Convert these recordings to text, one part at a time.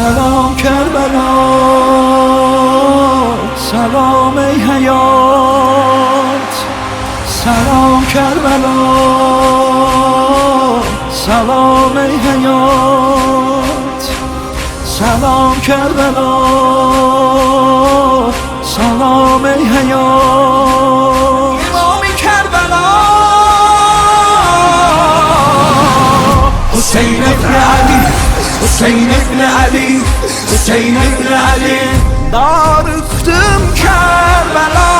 سلام کربلا، سلام ای حیات. سلام کربلا، سلام ای حیات. سلام کربلا، سلام ای حیات. امام کربلا حسین ابن علی، حسین ابن علی، حسین ابن علی. Darıxdım Kərbala,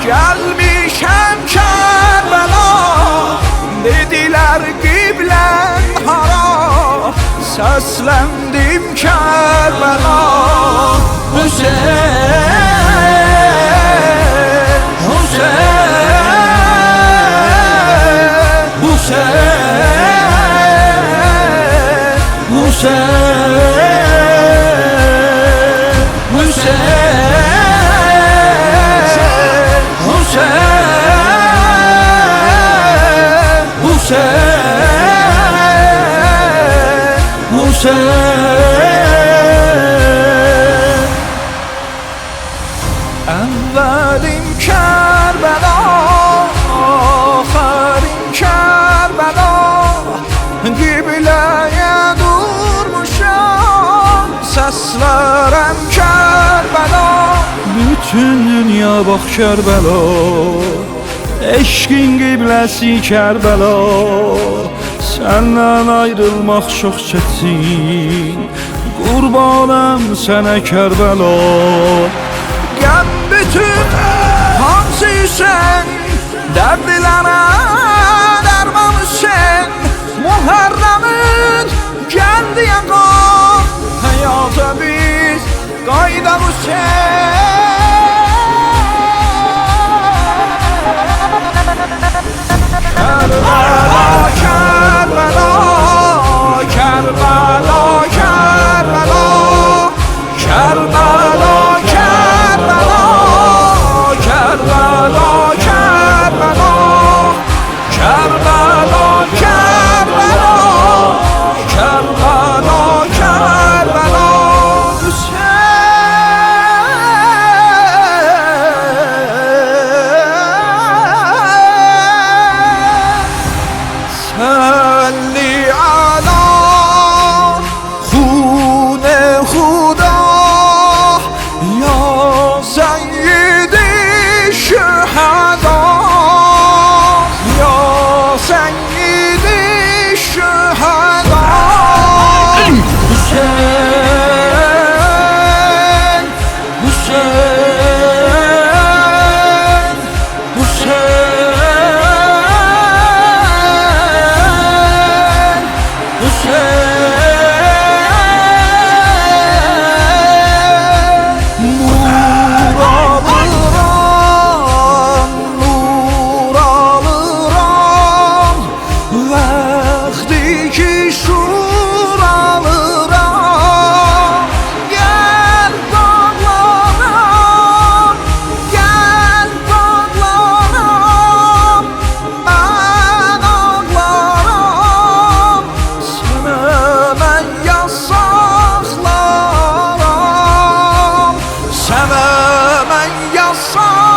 gəlmişəm Kərbala. Dedilər qiblən hara, səsləndim Kərbala. Hüseyn, Hüseyn, Hüseyn, Hüseyn. Əvvəlim Kərbəla, axərim Kərbəla. Qibləyə durmuşam, səslərəm Kərbəla. Bütün dünya bax Kərbəla, eşqin qibləsi Kərbəla. Səndən ayrılmaq çox çətin, qurbanım sənə Kərbəla. Qəm bütün hamısı sən, dərdlərə dərmanı sən. Muhərrəmin gəldi yaqam, həyata biz qaydamı sən. Kərbala, Kərbala, Kərbala, Kərbala, Kərbala, Kərbala, Kərbala, Kərbala, Kərbala, Kərbala, Kərbala, Kərbala. صلی علی خون خدا یا سیدی شهدا، یا سیدی شهدا. حسین، حسین، حسین، nur alıram, nur alıram. Vaxtı ki şur alıram. Gel bağlanam, gel bağlanam. Ben ağlaram, sana ben yasaklarım. Sana ben yasaklarım.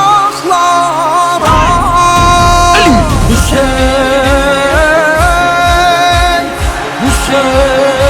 Hüseyin, Hüseyin.